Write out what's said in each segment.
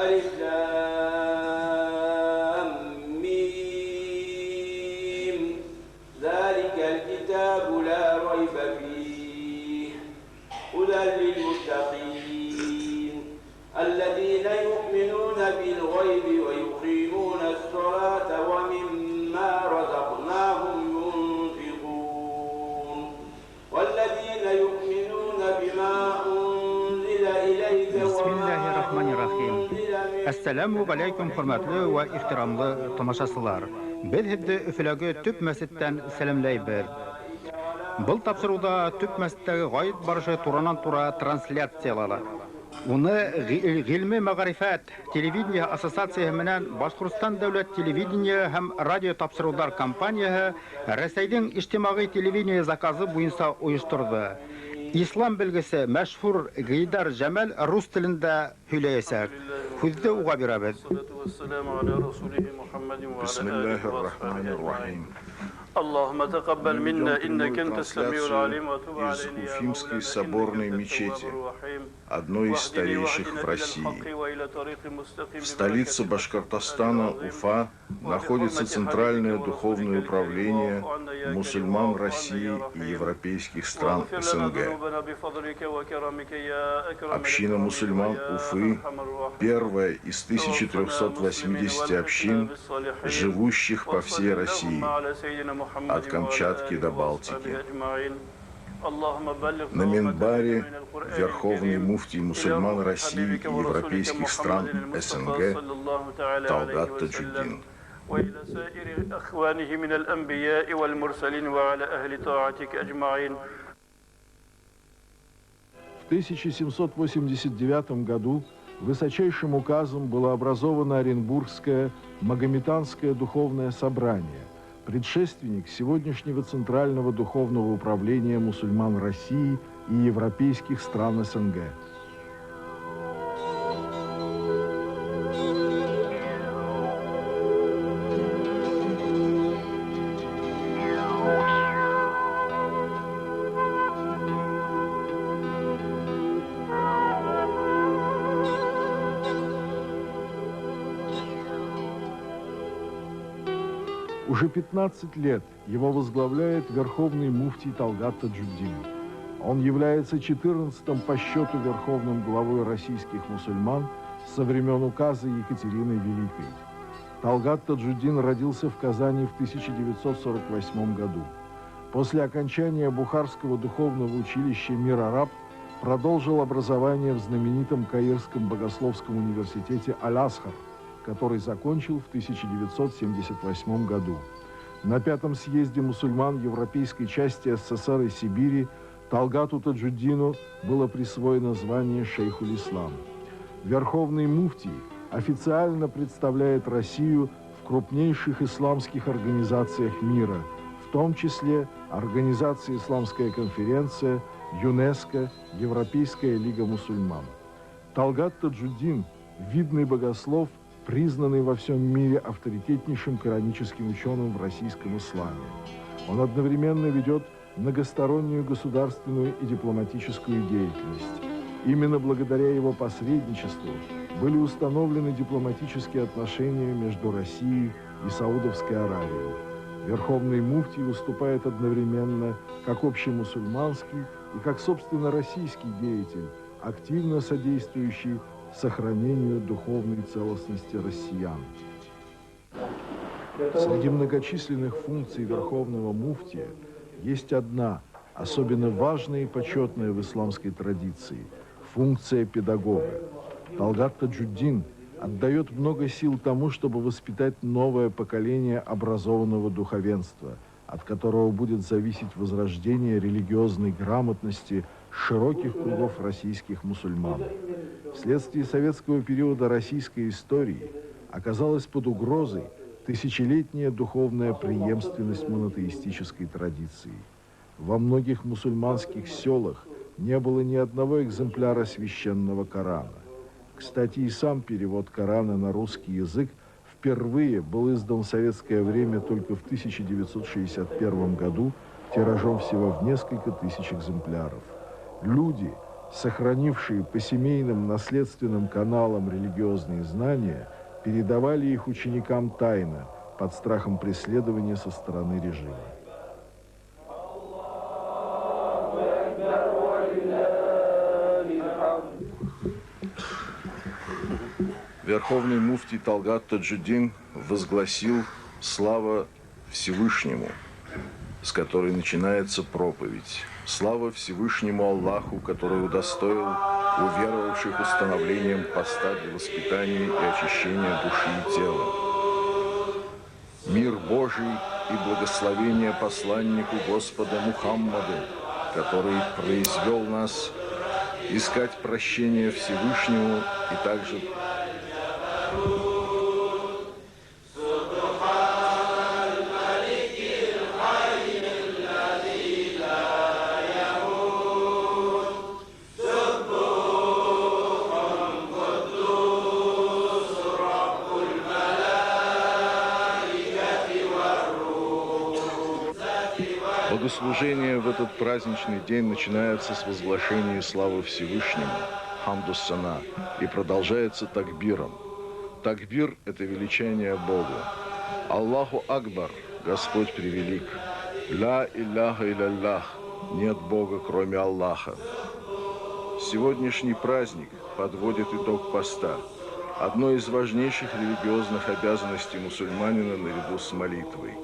ألف لام ميم ذلك الكتاب لا ريب فيه هدى للمتقين الذين يؤمنون بالغيب ويقيمون الصلاة ومما رزقناهم ينفقون والذين يؤمنون بما أنزل إليك بسم الله الرحمن الرحيم. السلام عليكم hurmatly ve ihtiramlı tamaşaçılar. Biz hiddi üfülagi tüp mesitten selamlayber. Бұл тапсыруда түп мәсіттегі ғайып барышы туранан-тура трансляциялары. Уны ғилми мәғарифат телевидение ассоциациясы менен Башқұртстан дәүләт телевидение һәм радио тапсырулар компаниясы Рәсәйдің иҗтимагый телевидение заказы буенча оештырды. İslam bilgisi мәшһүр Гайдар Җәмәл рус телендә һөйләячәк. Хүзде уга бирәбез. Бисмиллахир-рахманир-рахим. اللهم تقبل منا إنك أنت السميع العليم وتب из علينا Уфимской соборной мечети, одной из старейших в России. В столице Башкортостана, Уфа, находится Центральное духовное управление мусульман России и европейских стран СНГ. Община мусульман Уфы – первая из 1380 общин, живущих по всей России, от Камчатки до Балтики. На минбаре верховный муфтий мусульман России и европейских стран СНГ Талгат Таджуддин. وإلى سائر أخوانه من الأنبياء والمرسلين وعلى أهل طاعتك أجمعين. В 1789 году высочайшим указом было образовано Оренбургское Магометанское духовное собрание, предшественник сегодняшнего Центрального духовного управления мусульман России и европейских стран СНГ. Уже 15 лет его возглавляет верховный муфтий Талгат Таджуддин. Он является 14-м по счету верховным главой российских мусульман со времен указа Екатерины Великой. Талгат Таджуддин родился в Казани в 1948 году. После окончания Бухарского духовного училища «Мир Араб» продолжил образование в знаменитом Каирском богословском университете Аль-Асхар, который закончил в 1978 году. На 5-м съезде мусульман европейской части СССР и Сибири Талгату Таджуддину было присвоено звание шейхуль-ислам. Верховный муфтий официально представляет Россию в крупнейших исламских организациях мира, в том числе Организация Исламская конференция, ЮНЕСКО, Европейская лига мусульман. Талгат Таджуддин – видный богослов, признанный во всем мире авторитетнейшим кораническим ученым в российском исламе. Он одновременно ведет многостороннюю государственную и дипломатическую деятельность. Именно благодаря его посредничеству были установлены дипломатические отношения между Россией и Саудовской Аравией. Верховный муфтий выступает одновременно как общемусульманский и как собственно российский деятель, активно содействующий сохранению духовной целостности россиян. Среди многочисленных функций верховного муфтия есть одна, особенно важная и почетная в исламской традиции – функция педагога. Талгат Таджуддин отдает много сил тому, чтобы воспитать новое поколение образованного духовенства, от которого будет зависеть возрождение религиозной грамотности широких кругов российских мусульман. Вследствие советского периода российской истории оказалась под угрозой тысячелетняя духовная преемственность монотеистической традиции. Во многих мусульманских селах не было ни одного экземпляра священного Корана. Кстати, и сам перевод Корана на русский язык впервые был издан в советское время только в 1961 году тиражом всего в несколько тысяч экземпляров. Люди, сохранившие по семейным наследственным каналам религиозные знания, передавали их ученикам тайно, под страхом преследования со стороны режима. Верховный муфтий Талгат Таджуддин возгласил «Слава Всевышнему», с которой начинается проповедь. Слава Всевышнему Аллаху, который удостоил уверовавших установлением поста для воспитания и очищения души и тела. Мир Божий и благословение посланнику Господа Мухаммаду, который произвел нас искать прощения Всевышнему и также Богослужение в этот праздничный день начинается с возглашения славы Всевышнему, хамдус-сана, и продолжается такбиром. Такбир – это величание Богу. Аллаху Акбар, Господь превелик. Ля илляха иляллах, нет Бога, кроме Аллаха. Сегодняшний праздник подводит итог поста. Одной из важнейших религиозных обязанностей мусульманина наряду с молитвой.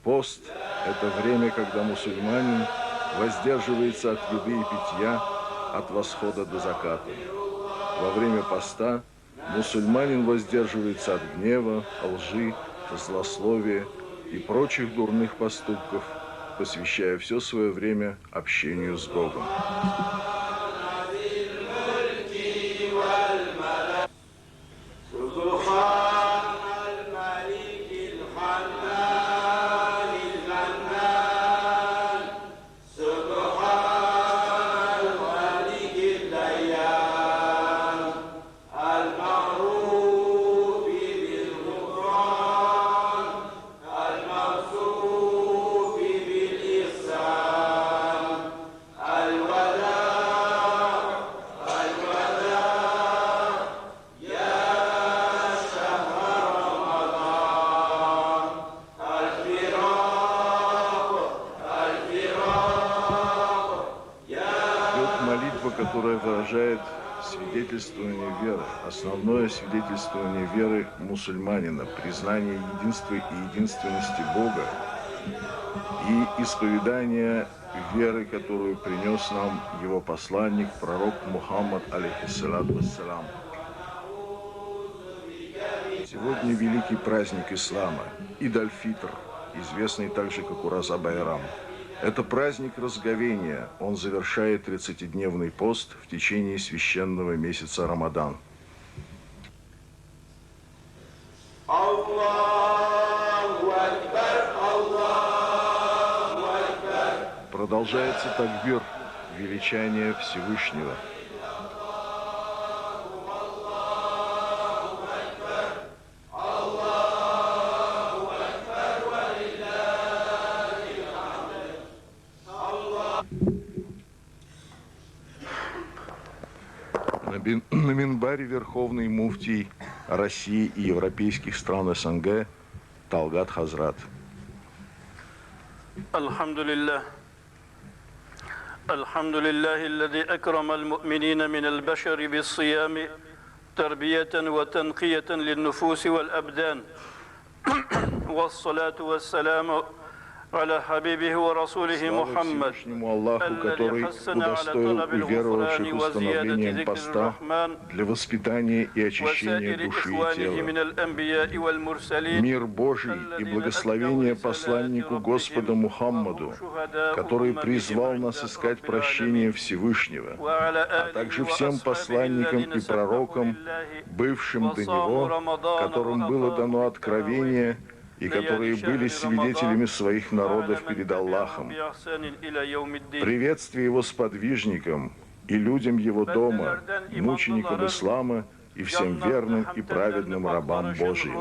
Пост – это время, когда мусульманин воздерживается от еды и питья от восхода до заката. Во время поста мусульманин воздерживается от гнева, лжи, злословия и прочих дурных поступков, посвящая все свое время общению с Богом. Которая выражает свидетельствование веры, основное свидетельствование веры мусульманина, признание единства и единственности Бога и исповедание веры, которую принес нам его посланник, пророк Мухаммад, алейхиссалату вассалам. Сегодня великий праздник ислама, Ид-аль-Фитр, известный также как Ураза-Байрам. Это праздник разговения. Он завершает 30-дневный пост в течение священного месяца Рамадан. Продолжается такбир, величание Всевышнего. На минбаре верховный муфтий России и европейских стран СНГ Талгат Хазрат. Алхамдулиллах. Алхамдулиллахи аллади акрама аль-му'минина мин аль-башари bis-сиями тарбиятан ва танқиятан лин-нуфуси вал-абдан. Вассалату вассаламу على حبيبه ورسوله محمد Аллаху, который удостоил уверовавших установлением поста для воспитания и очищения души и тела. Мир Божий и благословение посланнику Господа Мухаммаду, который призвал нас искать прощения Всевышнего, а также всем посланникам и пророкам, бывшим до него, которым было дано откровение, и которые были свидетелями своих народов перед Аллахом. Приветствие его сподвижникам и людям его дома, мученикам ислама и всем верным и праведным рабам Божьим.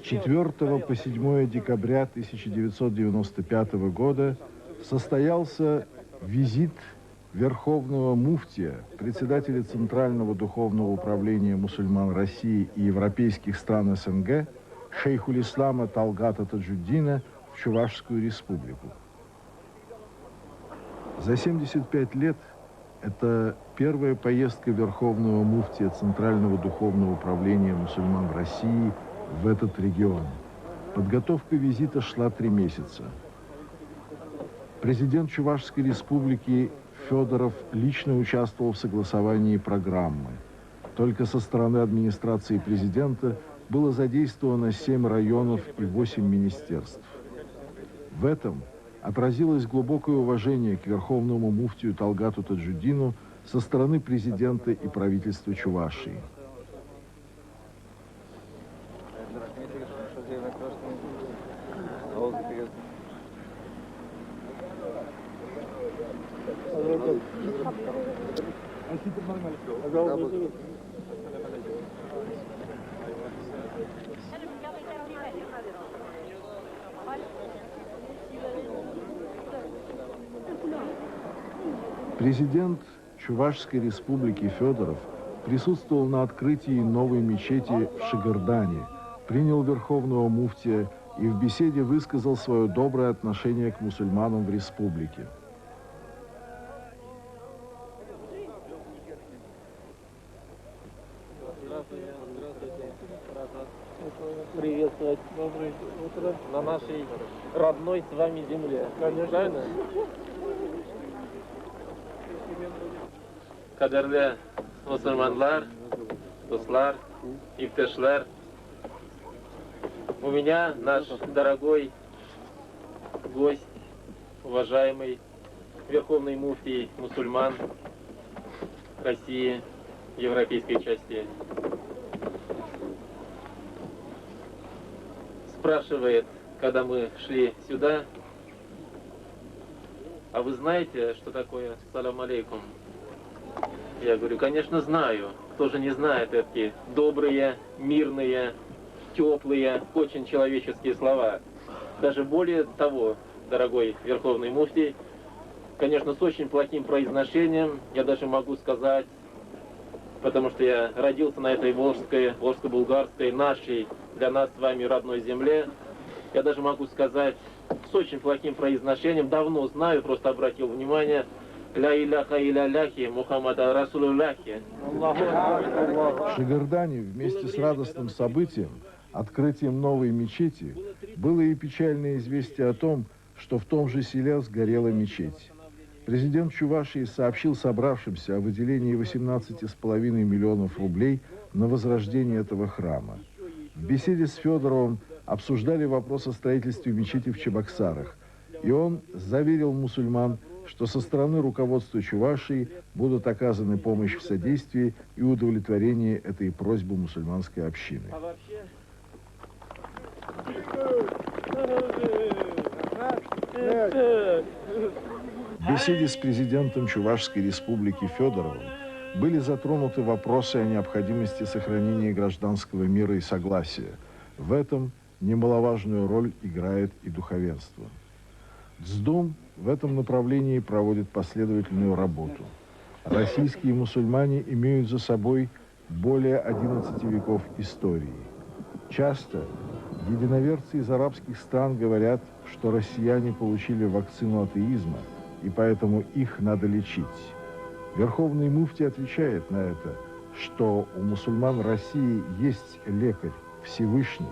4 по 7 декабря 1995 года состоялся визит Верховного муфтия, председателя Центрального духовного управления мусульман России и европейских стран СНГ шейхулислама Талгата Таджуддина в Чувашскую республику. За 75 лет это первая поездка Верховного муфтия Центрального духовного управления мусульман России в этот регион. Подготовка визита шла 3 месяца. Президент Чувашской республики Федоров лично участвовал в согласовании программы. Только со стороны администрации президента было задействовано 7 районов и 8 министерств. В этом отразилось глубокое уважение к Верховному муфтию Талгату Таджуддину со стороны президента и правительства Чувашии. Президент Чувашской республики Федоров присутствовал на открытии новой мечети в Шигардане, принял Верховного муфтия и в беседе высказал свое доброе отношение к мусульманам в республике. Приветствовать. Доброе утро. На нашей родной с вами земле. Конечно. Правильно? Кадерле мусульманлар, туслар, иптешлер. У меня наш дорогой гость, уважаемый Верховный муфтий мусульман России, европейской части. Спрашивает, когда мы шли сюда, а вы знаете, что такое салам алейкум? Я говорю, конечно, знаю. Кто же не знает эти добрые, мирные, теплые, очень человеческие слова. Даже более того, дорогой Верховный муфтий, конечно, с очень плохим произношением, я даже могу сказать, потому что я родился на этой волжско-булгарской, нашей, для нас с вами родной земле. Я даже могу сказать, с очень плохим произношением, давно знаю, просто обратил внимание, «Ля иляха иля ляхи, Мухаммада Расулулляхи». В Шигардане вместе с радостным событием, открытием новой мечети, было и печальное известие о том, что в том же селе сгорела мечеть. Президент Чувашии сообщил собравшимся о выделении 18,5 миллионов рублей на возрождение этого храма. В беседе с Федоровым обсуждали вопрос о строительстве мечети в Чебоксарах, и он заверил мусульман, что со стороны руководства Чувашии будут оказаны помощь в содействии и удовлетворении этой просьбы мусульманской общины. В беседе с президентом Чувашской республики Федоровым были затронуты вопросы о необходимости сохранения гражданского мира и согласия. В этом немаловажную роль играет и духовенство. Цдум в этом направлении проводит последовательную работу. Российские мусульмане имеют за собой более 11 веков истории. Часто единоверцы из арабских стран говорят, что россияне получили вакцину атеизма, и поэтому их надо лечить. Верховный муфтий отвечает на это, что у мусульман России есть лекарь, Всевышний,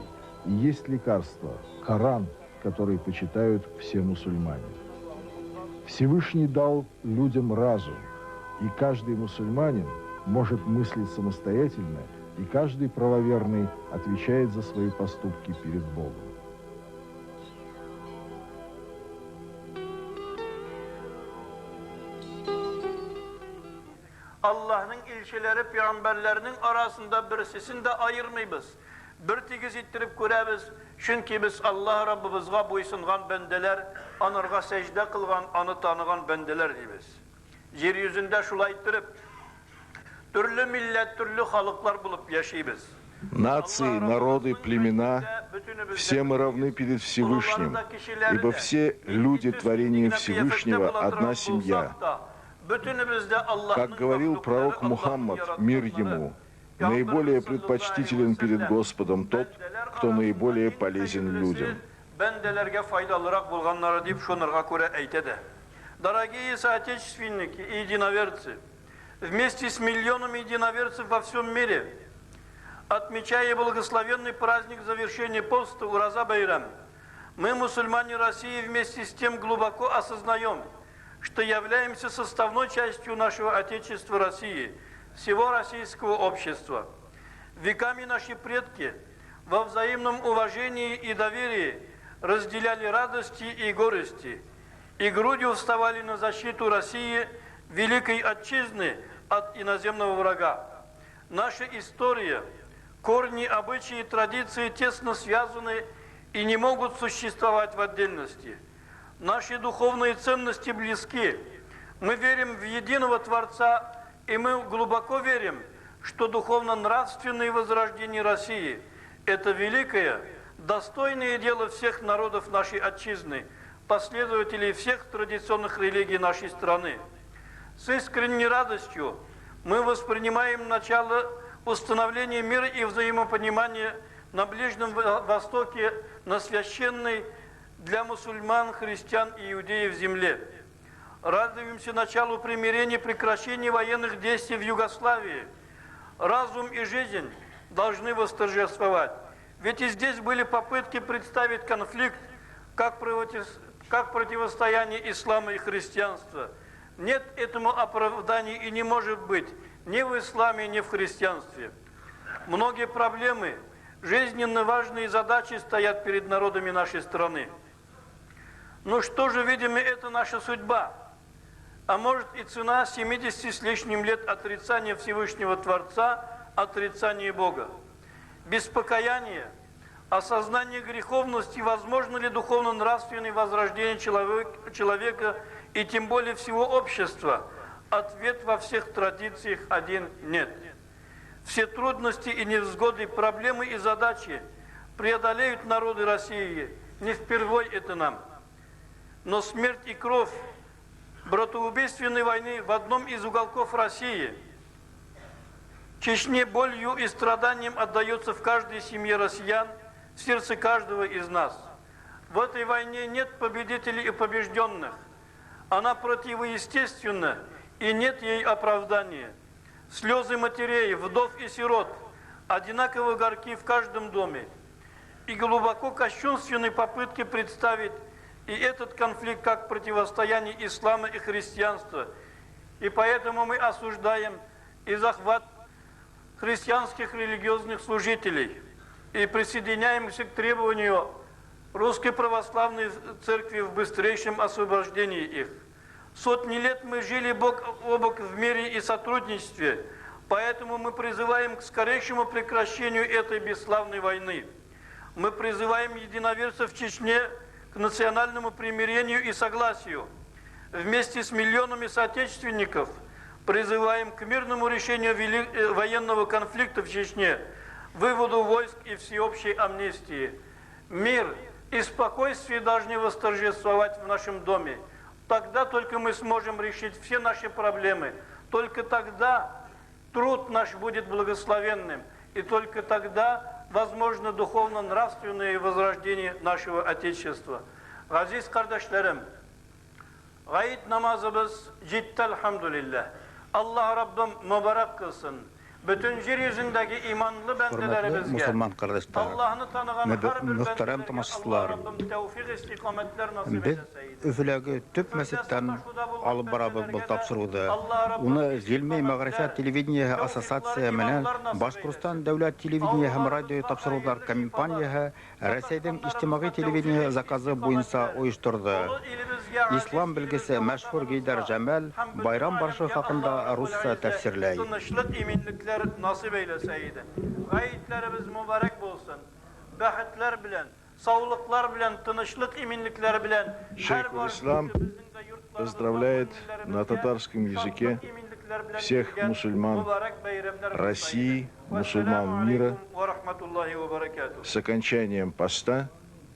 и есть лекарство, Коран, который почитают все мусульмане. Всевышний дал людям разум, и каждый мусульманин может мыслить самостоятельно, и каждый правоверный отвечает за свои поступки перед Богом. Allah'ın ilçeleri, peygamberlerinin arasında birisini de ayırmayız. Bir tigiz ittirip göremiz. Çünkü biz Allah Rabbimizga boysungan bendeler, anırga secde kılgan, anı tanıgan bendeler deyimiz. Yeryüzünde şulay ittirip, türlü millet, türlü halıklar bulup yaşayımız. Нации, народы, племена, все мы равны перед Всевышним, ибо все люди творения Всевышнего – одна семья. Как говорил пророк Мухаммад, мир ему, наиболее предпочтителен перед Господом тот, кто наиболее полезен людям. Дорогие соотечественники и единоверцы, вместе с миллионами единоверцев во всем мире, отмечая благословенный праздник завершения поста Ураза Байрам, мы, мусульмане России, вместе с тем глубоко осознаем, что являемся составной частью нашего Отечества России, всего российского общества. Веками наши предки во взаимном уважении и доверии разделяли радости и горести, и грудью вставали на защиту России, великой отчизны, от иноземного врага. Наша история, корни, обычаи и традиции тесно связаны и не могут существовать в отдельности. Наши духовные ценности близки. Мы верим в единого Творца, и мы глубоко верим, что духовно-нравственное возрождение России – это великое, достойное дело всех народов нашей отчизны, последователей всех традиционных религий нашей страны. С искренней радостью мы воспринимаем начало установления мира и взаимопонимания на Ближнем Востоке, на священной для мусульман, христиан и иудеев земле. Радуемся началу примирения, прекращения военных действий в Югославии. Разум и жизнь должны восторжествовать. Ведь и здесь были попытки представить конфликт как противостояние ислама и христианства. Нет этому оправдания и не может быть ни в исламе, ни в христианстве. Многие проблемы, жизненно важные задачи стоят перед народами нашей страны. Ну что же, видимо, это наша судьба. А может и цена 70 с лишним лет отрицания Всевышнего Творца, отрицания Бога. Без покаяния, осознание греховности, возможно ли духовно-нравственное возрождение человека и тем более всего общества? Ответ во всех традициях один – нет. Все трудности и невзгоды, проблемы и задачи преодолеют народы России. Не впервой это нам. Но смерть и кровь братоубийственной войны в одном из уголков России, Чечне, болью и страданием отдается в каждой семье россиян, в сердце каждого из нас. В этой войне нет победителей и побежденных. Она противоестественна, и нет ей оправдания. Слезы матерей, вдов и сирот одинаково горьки в каждом доме. И глубоко кощунственные попытки представить и этот конфликт как противостояние ислама и христианства. И поэтому мы осуждаем и захват христианских религиозных служителей и присоединяемся к требованию Русской Православной Церкви в быстрейшем освобождении их. Сотни лет мы жили бок о бок в мире и сотрудничестве, поэтому мы призываем к скорейшему прекращению этой бесславной войны. Мы призываем единоверцев в Чечне к национальному примирению и согласию. Вместе с миллионами соотечественников призываем к мирному решению военного конфликта в Чечне, выводу войск и всеобщей амнистии. Мир и спокойствие должны восторжествовать в нашем доме. Тогда только мы сможем решить все наши проблемы. Только тогда труд наш будет благословенным. И только тогда возможно духовно-нравственное возрождение нашего Отечества. Газиз кардашларым, гайд намазыбыз жетті алхамдулиллах. Аллах Раббим мубарак кылсын. Bütün yer yüzündeki imanlı bendelerimize musulman kardeşler, Allah'ını tanıgan her bir muhterem tamaşçılar, biz Üfülegi tüp mesitten alıp barabız bu tapsırıdı. Onu Zilmi Mağrifat Televideniye Asosiyatsiya menen Башкортстан Devlet Televideniye hem radyo tapsırılar kampanyası Ресейдің İçtimai Televideniye zakazı boyunca uyuşturdu. İslam bilgisi meşhur Гейдар Jamel bayram barışı hakkında Rusça tefsirley. Nasip eyleseydi. Gayetlerimiz mübarek olsun. Bəxtlər bilən, sağlıklar bilən, тынычлык именliklər bilən. Шейх Ислам поздравляет на татарском языке всех мусульман России, мусульман мира рахматуллахи ва баракатух. с окончанием поста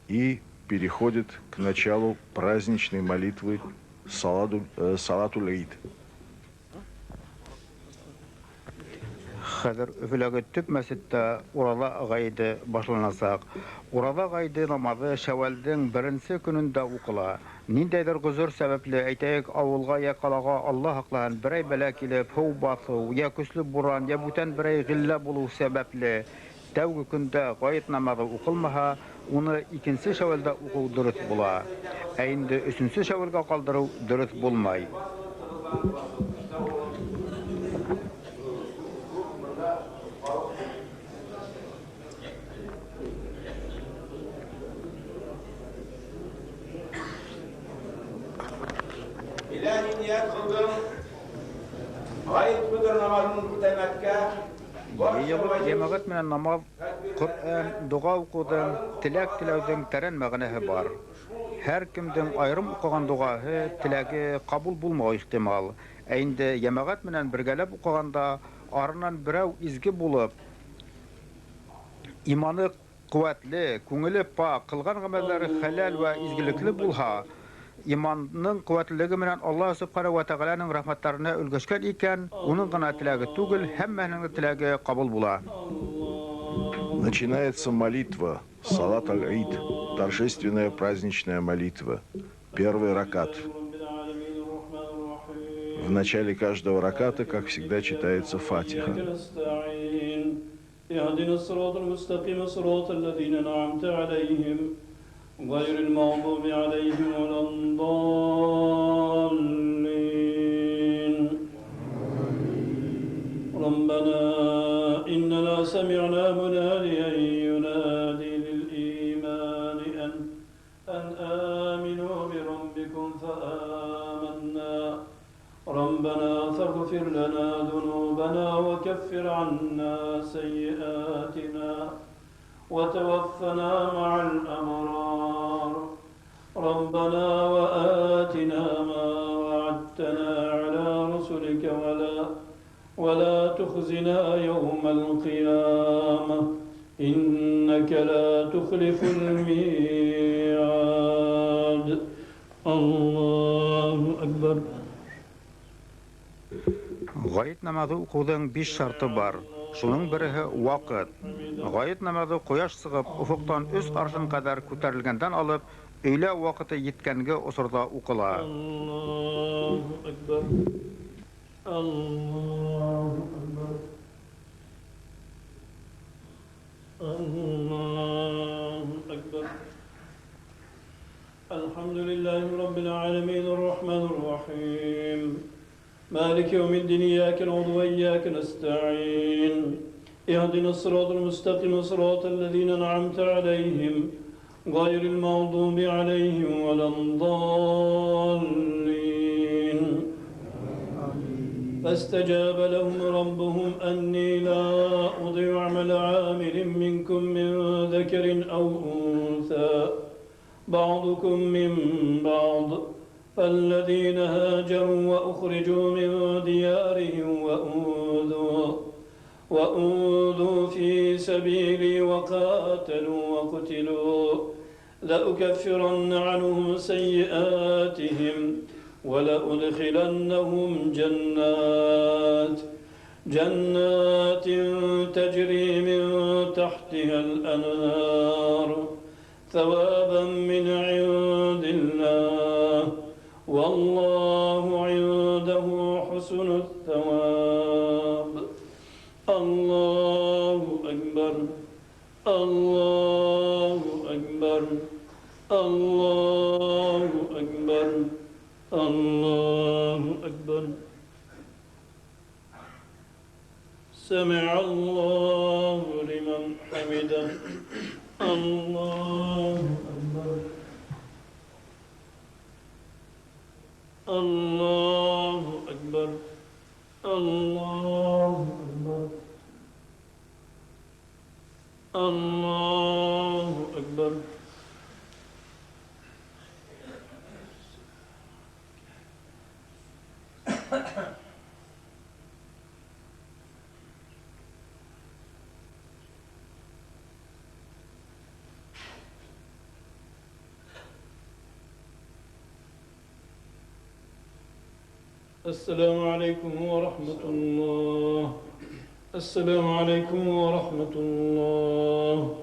и переходит к началу праздничной молитвы Салатуль Ид. Хәзер Өфөләге төп мәсеттә Урала гайды башланасак. Урала гайды намазы Шәввалдың 1-нче көнендә укыла. Ниндәйдер гозур сәбәпле әйтәйек, авылга я калага Алла хакларын берәй бәла килеп, һау басу, я көчле буран, я бүтән берәй гиллә булу сәбәпле тәүге көндә гайд намазы укылмаһа, уны 2-нче Шәввалда уку дөрес була. Ә инде 3-нче Шәввалга калдыру дөрес булмай. İlahi niyet kıldım. Gayet budur namazını ütemekke. Җәмәгать менән намаз, Коръән, дуга укудың, теләк теләүдең тәрән мәгънәһе бар. Һәр кемдең айрым укыган дугаһы, теләге кабул булмау ихтимал. Ә инде җәмәгать менән бергәләп укыганда, арыннан берәү изге булып, иманы куәтле, күңеле пак, кылган гамәлләре хәләл вә изгелекле булһа, иманның куәтлелеге менән Аллаһ Субханаһу ва Тәгаләнең рәхмәтләренә өлгәшкән икән, уның гына теләге түгел, һәммәнең теләге кабул була. Начинается молитва Салат аль-Ид, торжественная праздничная молитва, первый ракат. В начале каждого раката, как всегда, читается Фатиха. غير المغضوب عليهم ولا الضالين ربنا إننا سمعنا مناديا ينادي للإيمان أن آمنوا بربكم فآمنا ربنا فاغفر لنا ذنوبنا وكفر عنا سيئاتنا وتوفنا مع الأبرار ربنا وآتنا ما وعدتنا على رسلك ولا تخزنا يوم القيامة إنك لا تخلف الميعاد الله أكبر. Гайд намазы укудың 5 шарты бар. Шуның береһе вакыт. Гайд намазы кояш сыгып, уфуктан 3 аршын кадәр күтәрелгәндән алып, өйлә вакыты җиткәнге осырда укыла. Аллаһу акбар. Аллаһу акбар. Аллаһу акбар. Алхамдулиллахи раббил аламин ар-рахманир рахим. مالك يوم الدين إياك نعبد وإياك نستعين اهدنا الصراط المستقيم صراط الذين أنعمت عليهم غير المغضوب عليهم ولا الضالين فاستجاب لهم ربهم أني لا أضيع عمل عامل منكم من ذكر أو أنثى بعضكم من بعض فالذين هاجروا وأخرجوا من ديارهم وأوذوا في سبيلي وقاتلوا وقتلوا لأكفرن عنهم سيئاتهم ولأدخلنهم جنات تجري من تحتها الأنهار ثوابا من عند الله والله عنده حسن الثواب الله أكبر الله أكبر الله أكبر الله أكبر سمع الله لمن حمده الله أكبر الله أكبر الله أكبر الله أكبر السلام عليكم ورحمة الله. السلام عليكم ورحمة الله.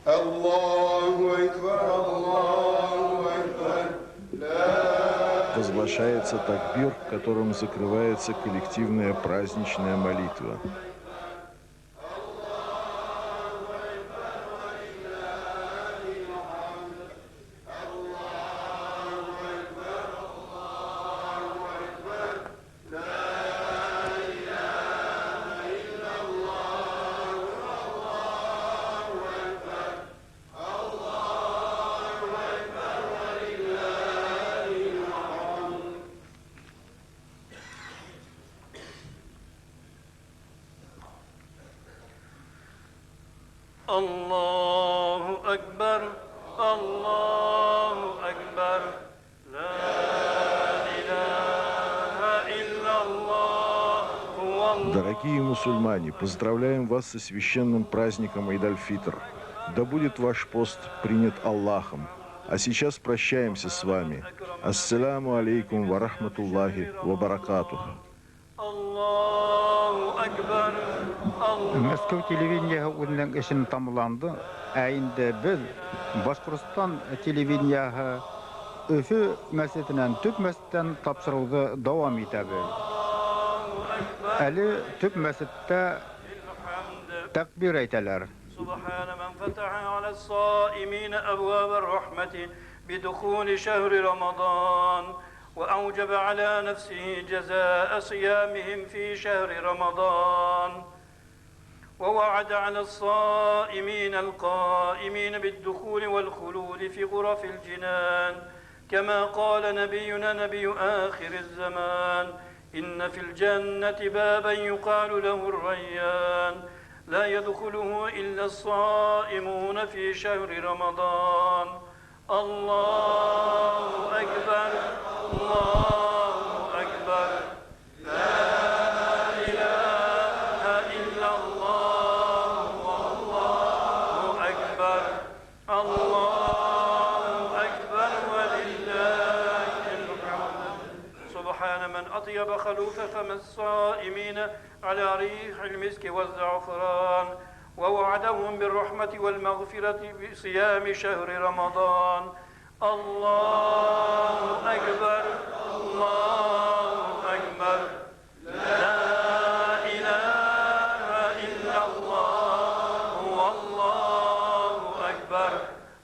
الله أكبر الله أكبر Возглашается такбир, которым закрывается коллективная праздничная молитва. الله أكبر الله أكبر لا إله إلا الله هو الله. Дорогие мусульмане, поздравляем вас со священным праздником Айд-аль-Фитр. Да будет ваш пост принят Аллахом. А сейчас прощаемся с вами. Ассаляму алейкум ва рахматуллахи ва баракатух. Аллаху Акбар. Мәскәү телевидениеһы үзенең эшен тамамланды. Ә инде без Башкортстан телевидениеһы Өфө мәсҗиденнән төп мәсҗидтән тапшыруды дәвам итәбез. Әле төп мәсҗидтә тәкбир әйтәләр. سبحان من فتح على الصائمين أبواب الرحمة بدخول شهر رمضان وأوجب على نفسه جزاء صيامهم في شهر رمضان ووعد على الصائمين القائمين بالدخول والخلود في غرف الجنان كما قال نبينا نبي آخر الزمان إن في الجنة بابا يقال له الريان لا يدخله إلا الصائمون في شهر رمضان الله أكبر الله أكبر لا إله إلا الله والله أكبر الله أكبر ولله الحمد سبحان من أطيب خلوف فم الصائمين على ريح المسك والزعفران ووعدهم بالرحمة والمغفرة بصيام شهر رمضان الله أكبر الله أكبر لا إله إلا الله والله أكبر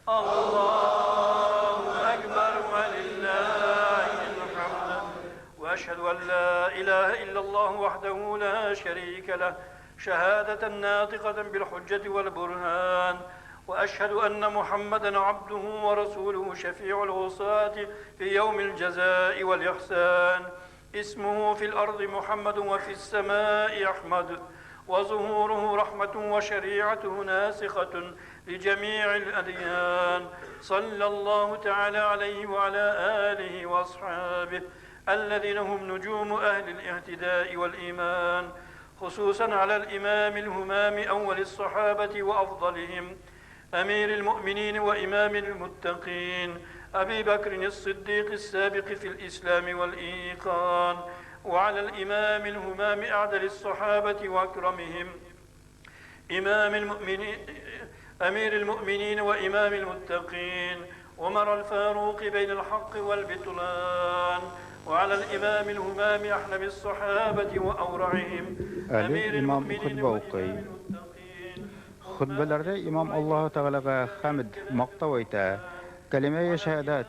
الله أكبر ولله الحمد وأشهد أن لا إله إلا الله وحده لا شريك له شهادة ناطقة بالحجة والبرهان وأشهد أن محمدًا عبده ورسوله شفيع العصاة في يوم الجزاء والإحسان اسمه في الأرض محمد وفي السماء أحمد وظهوره رحمة وشريعته ناسخة لجميع الأديان صلى الله تعالى عليه وعلى آله وأصحابه الذين هم نجوم أهل الاهتداء والإيمان خصوصا على الإمام الهمام أول الصحابة وأفضلهم أمير المؤمنين وإمام المتقين أبي بكر الصديق السابق في الإسلام والإيقان وعلى الإمام الهمام أعدل الصحابة وأكرمهم أمير المؤمنين وإمام المتقين عمر الفاروق بين الحق والبطلان وعلى الإمام الهمام أحلم الصحابة وأورعهم أمير المؤمنين وإمام المتقين Хутбаларда имам Аллаһу Тәгаләгә хәмд, мактау әйтә, кәлимә-шәһадәт